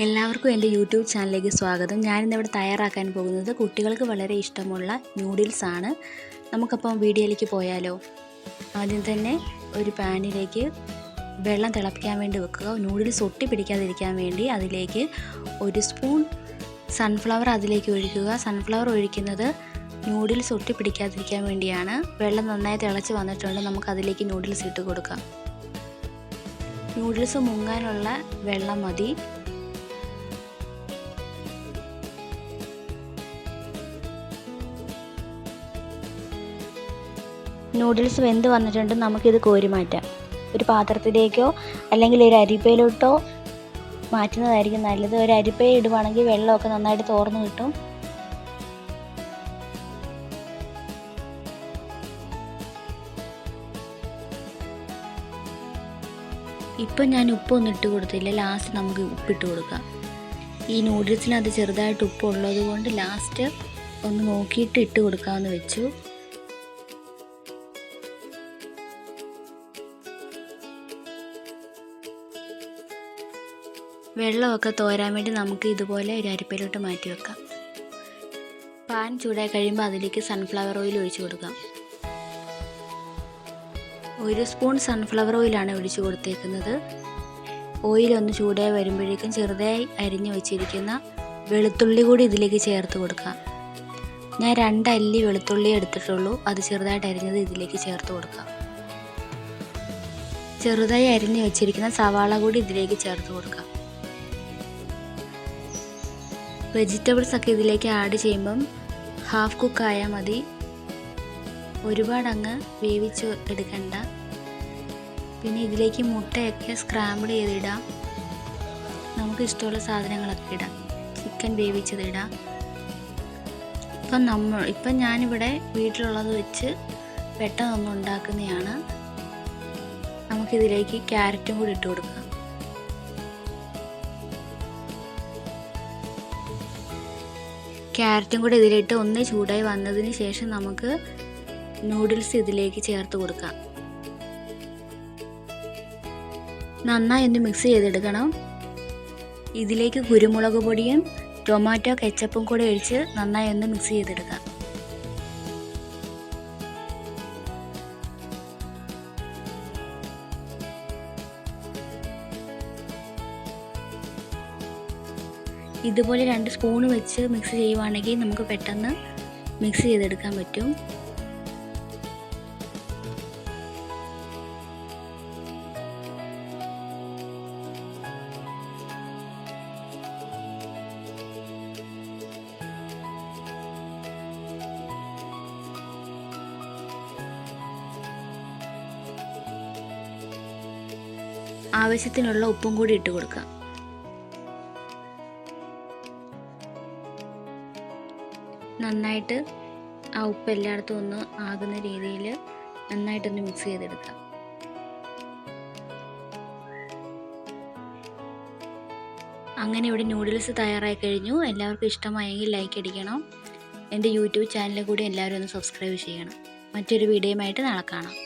എല്ലാവർക്കും എൻ്റെ യൂട്യൂബ് ചാനലിലേക്ക് സ്വാഗതം. ഞാനിന്നിവിടെ തയ്യാറാക്കാൻ പോകുന്നത് കുട്ടികൾക്ക് വളരെ ഇഷ്ടമുള്ള നൂഡിൽസ് ആണ്. നമുക്കപ്പം വീഡിയോയിലേക്ക് പോയാലോ. ആദ്യം തന്നെ ഒരു പാനിലേക്ക് വെള്ളം തിളപ്പിക്കാൻ വേണ്ടി വെക്കുക. നൂഡിൽസ് ഒട്ടി പിടിക്കാതിരിക്കാൻ വേണ്ടി അതിലേക്ക് ഒരു സ്പൂൺ സൺഫ്ലവർ അതിലേക്ക് ഒഴിക്കുക. സൺഫ്ലവർ ഒഴിക്കുന്നത് നൂഡിൽസ് ഒട്ടി പിടിക്കാതിരിക്കാൻ വേണ്ടിയാണ്. വെള്ളം നന്നായി തിളച്ച് വന്നിട്ടുണ്ട്. നമുക്കതിലേക്ക് നൂഡിൽസ് ഇട്ട് കൊടുക്കാം. നൂഡിൽസ് മുങ്ങാനുള്ള വെള്ളം മതി. നൂഡിൽസ് വെന്ത് വന്നിട്ടുണ്ട്. നമുക്കിത് കോരി മാറ്റാം. ഒരു പാത്രത്തിലേക്കോ അല്ലെങ്കിൽ ഒരു അരിപ്പയിലോട്ടോ മാറ്റുന്നതായിരിക്കും നല്ലത്. ഒരു അരിപ്പയിൽ ഇടുവാണെങ്കിൽ വെള്ളമൊക്കെ നന്നായിട്ട് തോർന്ന് കിട്ടും. ഇപ്പം ഞാൻ ഉപ്പൊന്നും ഇട്ട് കൊടുത്തില്ല. ലാസ്റ്റ് നമുക്ക് ഉപ്പിട്ട് കൊടുക്കാം. ഈ നൂഡിൽസിനകത്ത് ചെറുതായിട്ട് ഉപ്പുള്ളത് കൊണ്ട് ലാസ്റ്റ് ഒന്ന് നോക്കിയിട്ട് ഇട്ട് കൊടുക്കാമെന്ന് വെച്ചു. വെള്ളമൊക്കെ തോരാൻ വേണ്ടി നമുക്ക് ഇതുപോലെ ഒരു അരിപ്പയിലോട്ട് മാറ്റി വെക്കാം. പാൻ ചൂടായി കഴിയുമ്പോൾ അതിലേക്ക് സൺഫ്ലവർ ഓയിൽ ഒഴിച്ചു കൊടുക്കാം. 1 സ്പൂൺ സൺഫ്ലവർ ഓയിലാണ് ഒഴിച്ചു കൊടുത്തേക്കുന്നത്. ഓയിലൊന്ന് ചൂടായി വരുമ്പോഴേക്കും ചെറുതായി അരിഞ്ഞു വെച്ചിരിക്കുന്ന വെളുത്തുള്ളി കൂടി ഇതിലേക്ക് ചേർത്ത് കൊടുക്കാം. ഞാൻ 2 അല്ലി വെളുത്തുള്ളി എടുത്തിട്ടുള്ളൂ. അത് ചെറുതായിട്ട് അരിഞ്ഞത് ഇതിലേക്ക് ചേർത്ത് കൊടുക്കാം. ചെറുതായി അരിഞ്ഞു വെച്ചിരിക്കുന്ന സവാള കൂടി ഇതിലേക്ക് ചേർത്ത് കൊടുക്കാം. വെജിറ്റബിൾസ് ഒക്കെ ഇതിലേക്ക് ആഡ് ചെയ്യുമ്പം ഹാഫ് കുക്ക് ആയാൽ മതി. ഒരുപാട് അങ്ങ് വേവിച്ച് എടുക്കണ്ട. പിന്നെ ഇതിലേക്ക് മുട്ടയൊക്കെ സ്ക്രാമ്പിൾ ചെയ്തിടാം. നമുക്ക് ഇഷ്ടമുള്ള സാധനങ്ങളൊക്കെ ഇടാം. ചിക്കൻ വേവിച്ചത് ഇടാം. ഇപ്പം ഞാനിവിടെ വീട്ടിലുള്ളത് വെച്ച് പെട്ടെന്നൊന്നും ഉണ്ടാക്കുന്നതാണ്. നമുക്കിതിലേക്ക് ക്യാരറ്റും കൂടി ഇട്ട് കൊടുക്കാം. ക്യാരറ്റും കൂടി ഇതിലിട്ട് ഒന്ന് ചൂടായി വന്നതിന് ശേഷം നമുക്ക് നൂഡിൽസ് ഇതിലേക്ക് ചേർത്ത് കൊടുക്കാം. നന്നായി ഒന്ന് മിക്സ് ചെയ്തെടുക്കണം. ഇതിലേക്ക് കുരുമുളക് പൊടിയും ടൊമാറ്റോ കെച്ചപ്പും കൂടി ഒഴിച്ച് നന്നായി ഒന്ന് മിക്സ് ചെയ്തെടുക്കാം. ഇതുപോലെ 2 സ്പൂൺ വെച്ച് മിക്സ് ചെയ്യുവാണെങ്കിൽ നമുക്ക് പെട്ടെന്ന് മിക്സ് ചെയ്തെടുക്കാൻ പറ്റും. ആവശ്യത്തിനുള്ള ഉപ്പും കൂടി ഇട്ട് കൊടുക്കാം. നന്നായിട്ട് ആ ഉപ്പ് എല്ലായിടത്തും ഒന്ന് ആകുന്ന രീതിയിൽ നന്നായിട്ടൊന്ന് മിക്സ് ചെയ്തെടുക്കാം. അങ്ങനെ ഇവിടെ നൂഡിൽസ് തയ്യാറായി കഴിഞ്ഞു. എല്ലാവർക്കും ഇഷ്ടമായെങ്കിൽ ലൈക്ക് അടിക്കണം. എൻ്റെ യൂട്യൂബ് ചാനലിൽ കൂടി എല്ലാവരും ഒന്ന് സബ്സ്ക്രൈബ് ചെയ്യണം. മറ്റൊരു വീഡിയോയുമായിട്ട് നാളെ കാണാം.